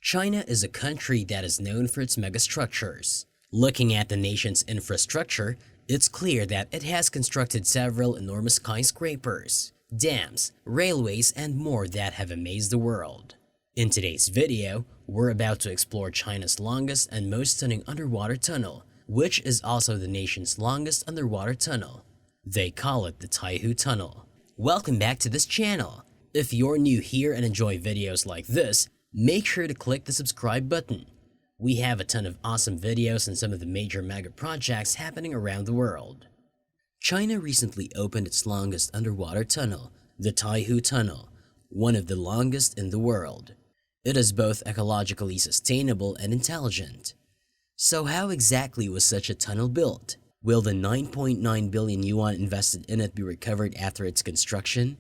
China is a country that is known for its megastructures. Looking at the nation's infrastructure, it's clear that it has constructed several enormous skyscrapers, dams, railways, and more that have amazed the world. In today's video, we're about to explore China's longest and most stunning underwater tunnel, which is also the nation's longest underwater tunnel. They call it the Taihu Tunnel. Welcome back to this channel. If you're new here and enjoy videos like this, make sure to click the subscribe button. We have a ton of awesome videos and some of the major mega projects happening around the world. China recently opened its longest underwater tunnel, the Taihu Tunnel, one of the longest in the world. It is both ecologically sustainable and intelligent. So how exactly was such a tunnel built? Will the 9.9 billion yuan invested in it be recovered after its construction?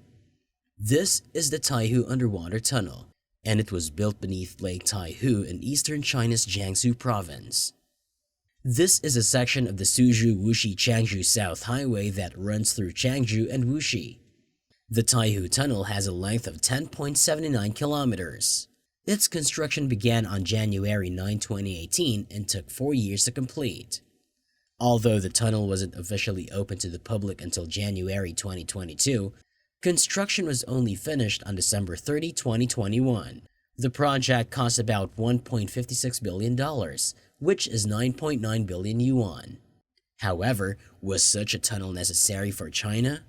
This is the Taihu Underwater Tunnel, and it was built beneath Lake Taihu in eastern China's Jiangsu province. This is a section of the Suzhou-Wuxi-Changzhou South Highway that runs through Changzhou and Wuxi. The Taihu Tunnel has a length of 10.79 kilometers. Its construction began on January 9, 2018 and took 4 years to complete. Although the tunnel wasn't officially open to the public until January 2022, construction was only finished on December 30, 2021. The project cost about $1.56 billion, which is 9.9 billion yuan. However, was such a tunnel necessary for China?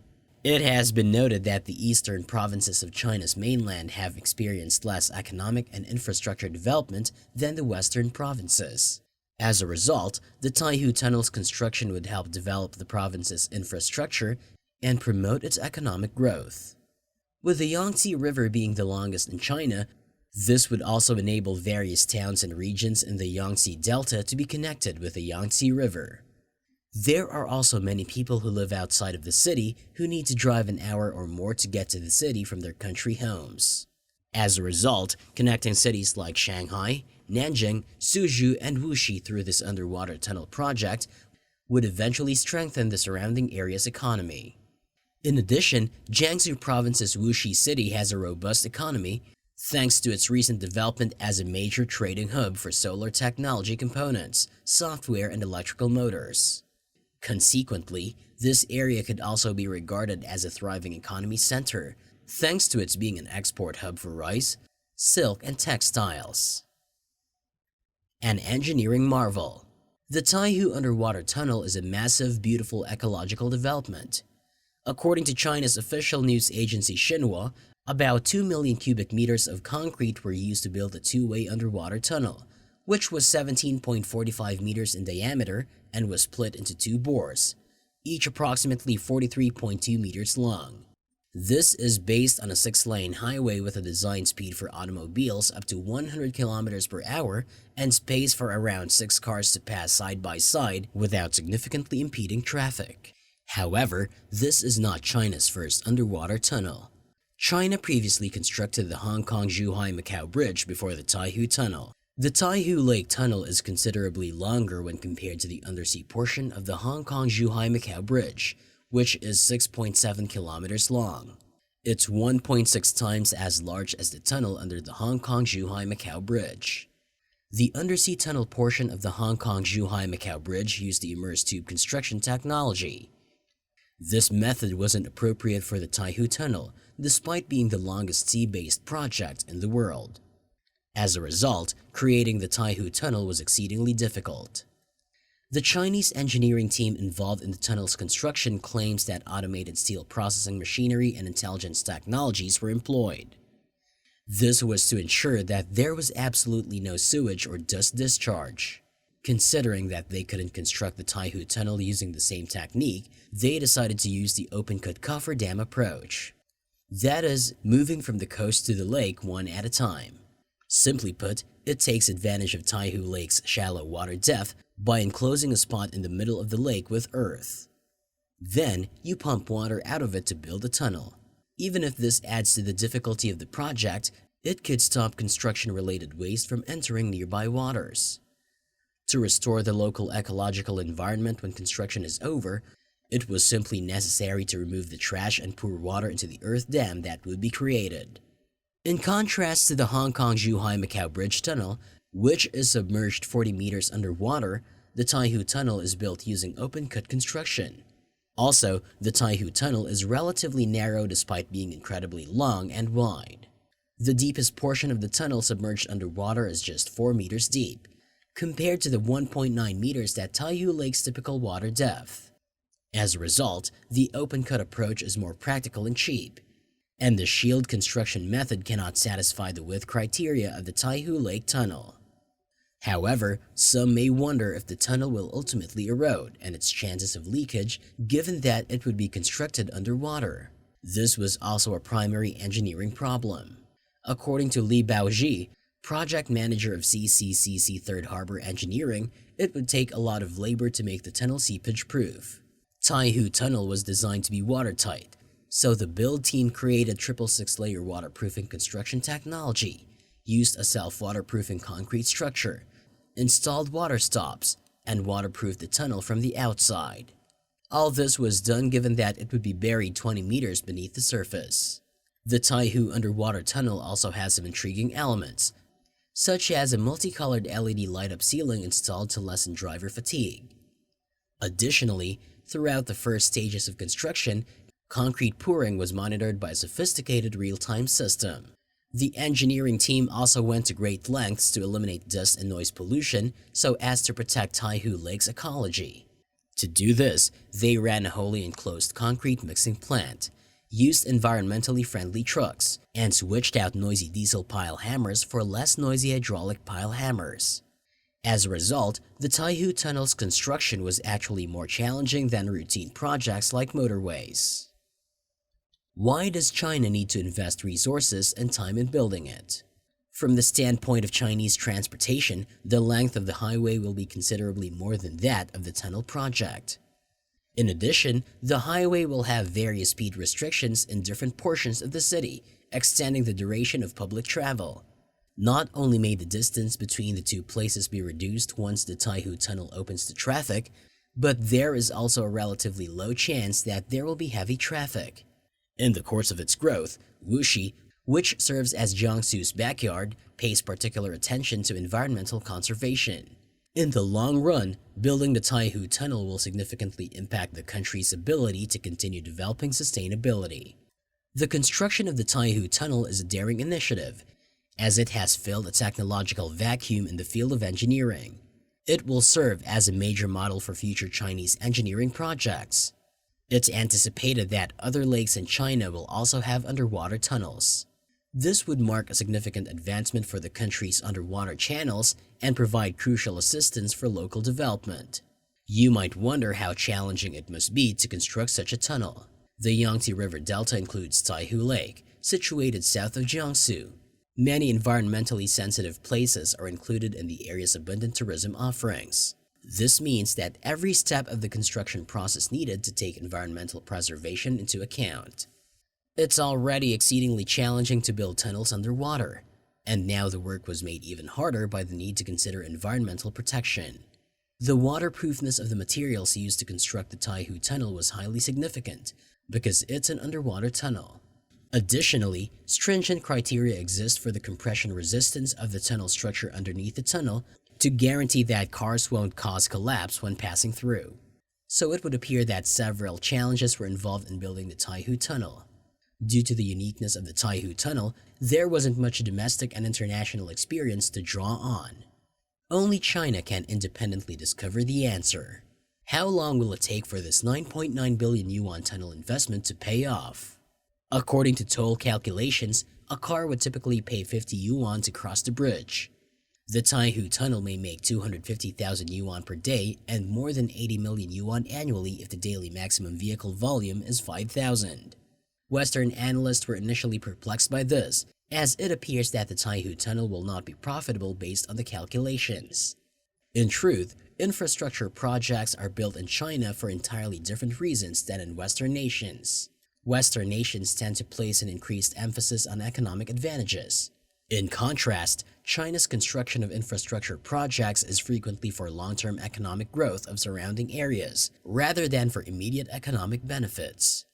It has been noted that the eastern provinces of China's mainland have experienced less economic and infrastructure development than the western provinces. As a result, the Taihu Tunnel's construction would help develop the province's infrastructure and promote its economic growth. With the Yangtze River being the longest in China, this would also enable various towns and regions in the Yangtze Delta to be connected with the Yangtze River. There are also many people who live outside of the city who need to drive an hour or more to get to the city from their country homes. As a result, connecting cities like Shanghai, Nanjing, Suzhou, and Wuxi through this underwater tunnel project would eventually strengthen the surrounding area's economy. In addition, Jiangsu Province's Wuxi City has a robust economy thanks to its recent development as a major trading hub for solar technology components, software, and electrical motors. Consequently, this area could also be regarded as a thriving economy center, thanks to its being an export hub for rice, silk, and textiles. An engineering marvel. The Taihu Underwater Tunnel is a massive, beautiful ecological development. According to China's official news agency Xinhua, about 2 million cubic meters of concrete were used to build a two-way underwater tunnel, which was 17.45 meters in diameter and was split into two bores, each approximately 43.2 meters long. This is based on a 6-lane highway with a design speed for automobiles up to 100 kilometers per hour and space for around 6 cars to pass side by side without significantly impeding traffic. However, this is not China's first underwater tunnel. China previously constructed the Hong Kong-Zhuhai-Macau Bridge before the Taihu Tunnel. The Taihu Lake Tunnel is considerably longer when compared to the undersea portion of the Hong Kong-Zhuhai-Macau Bridge, which is 6.7 kilometers long. It's 1.6 times as large as the tunnel under the Hong Kong-Zhuhai-Macau Bridge. The undersea tunnel portion of the Hong Kong-Zhuhai-Macau Bridge used the immersed tube construction technology. This method wasn't appropriate for the Taihu Tunnel, despite being the longest sea-based project in the world. As a result, creating the Taihu Tunnel was exceedingly difficult. The Chinese engineering team involved in the tunnel's construction claims that automated steel processing machinery and intelligence technologies were employed. This was to ensure that there was absolutely no sewage or dust discharge. Considering that they couldn't construct the Taihu Tunnel using the same technique, they decided to use the open-cut cofferdam approach. That is, moving from the coast to the lake one at a time. Simply put, it takes advantage of Taihu Lake's shallow water depth by enclosing a spot in the middle of the lake with earth. Then, you pump water out of it to build a tunnel. Even if this adds to the difficulty of the project, it could stop construction-related waste from entering nearby waters. To restore the local ecological environment when construction is over, it was simply necessary to remove the trash and pour water into the earth dam that would be created. In contrast to the Hong Kong-Zhuhai-Macau Bridge Tunnel, which is submerged 40 meters underwater, the Taihu Tunnel is built using open-cut construction. Also, the Taihu Tunnel is relatively narrow despite being incredibly long and wide. The deepest portion of the tunnel submerged underwater is just 4 meters deep, compared to the 1.9 meters that Taihu Lake's typical water depth. As a result, the open-cut approach is more practical and cheap, and the shield construction method cannot satisfy the width criteria of the Taihu Lake Tunnel. However, some may wonder if the tunnel will ultimately erode and its chances of leakage, given that it would be constructed underwater. This was also a primary engineering problem. According to Li Baoji, project manager of CCCC Third Harbor Engineering, it would take a lot of labor to make the tunnel seepage-proof. Taihu Tunnel was designed to be watertight, so the build team created 666-layer waterproofing construction technology, used a self-waterproofing concrete structure, installed water stops, and waterproofed the tunnel from the outside. All this was done given that it would be buried 20 meters beneath the surface. The Taihu underwater tunnel also has some intriguing elements, such as a multicolored LED light-up ceiling installed to lessen driver fatigue. Additionally, throughout the first stages of construction, concrete pouring was monitored by a sophisticated real-time system. The engineering team also went to great lengths to eliminate dust and noise pollution so as to protect Taihu Lake's ecology. To do this, they ran a wholly enclosed concrete mixing plant, used environmentally friendly trucks, and switched out noisy diesel pile hammers for less noisy hydraulic pile hammers. As a result, the Taihu Tunnel's construction was actually more challenging than routine projects like motorways. Why does China need to invest resources and time in building it? From the standpoint of Chinese transportation, the length of the highway will be considerably more than that of the tunnel project. In addition, the highway will have various speed restrictions in different portions of the city, extending the duration of public travel. Not only may the distance between the two places be reduced once the Taihu Tunnel opens to traffic, but there is also a relatively low chance that there will be heavy traffic. In the course of its growth, Wuxi, which serves as Jiangsu's backyard, pays particular attention to environmental conservation. In the long run, building the Taihu Tunnel will significantly impact the country's ability to continue developing sustainability. The construction of the Taihu Tunnel is a daring initiative, as it has filled a technological vacuum in the field of engineering. It will serve as a major model for future Chinese engineering projects. It's anticipated that other lakes in China will also have underwater tunnels. This would mark a significant advancement for the country's underwater channels and provide crucial assistance for local development. You might wonder how challenging it must be to construct such a tunnel. The Yangtze River Delta includes Taihu Lake, situated south of Jiangsu. Many environmentally sensitive places are included in the area's abundant tourism offerings. This means that every step of the construction process needed to take environmental preservation into account. It's already exceedingly challenging to build tunnels underwater, and now the work was made even harder by the need to consider environmental protection. The waterproofness of the materials used to construct the Taihu Tunnel was highly significant because it's an underwater tunnel. Additionally, stringent criteria exist for the compression resistance of the tunnel structure underneath the tunnel to guarantee that cars won't cause collapse when passing through. So it would appear that several challenges were involved in building the Taihu Tunnel. Due to the uniqueness of the Taihu Tunnel, there wasn't much domestic and international experience to draw on. Only China can independently discover the answer. How long will it take for this 9.9 billion yuan tunnel investment to pay off? According to toll calculations, a car would typically pay 50 yuan to cross the bridge. The Taihu Tunnel may make 250,000 yuan per day and more than 80 million yuan annually if the daily maximum vehicle volume is 5,000. Western analysts were initially perplexed by this, as it appears that the Taihu Tunnel will not be profitable based on the calculations. In truth, infrastructure projects are built in China for entirely different reasons than in Western nations. Western nations tend to place an increased emphasis on economic advantages. In contrast, China's construction of infrastructure projects is frequently for long-term economic growth of surrounding areas, rather than for immediate economic benefits.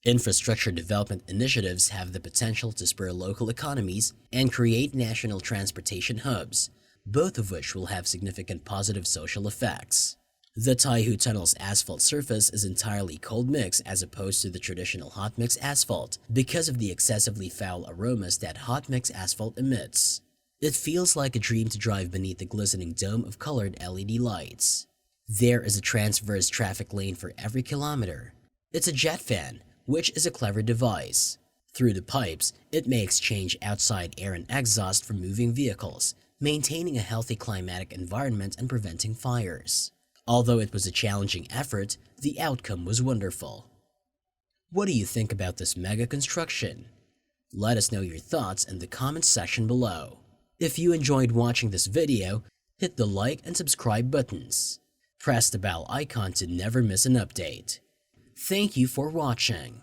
Infrastructure development initiatives have the potential to spur local economies and create national transportation hubs, both of which will have significant positive social effects. The Taihu Tunnel's asphalt surface is entirely cold mix as opposed to the traditional hot mix asphalt because of the excessively foul aromas that hot mix asphalt emits. It feels like a dream to drive beneath the glistening dome of colored LED lights. There is a transverse traffic lane for every kilometer. It's a jet fan, which is a clever device. Through the pipes, it may exchange outside air and exhaust from moving vehicles, maintaining a healthy climatic environment and preventing fires. Although it was a challenging effort, the outcome was wonderful. What do you think about this mega construction? Let us know your thoughts in the comments section below. If you enjoyed watching this video, hit the like and subscribe buttons. Press the bell icon to never miss an update. Thank you for watching.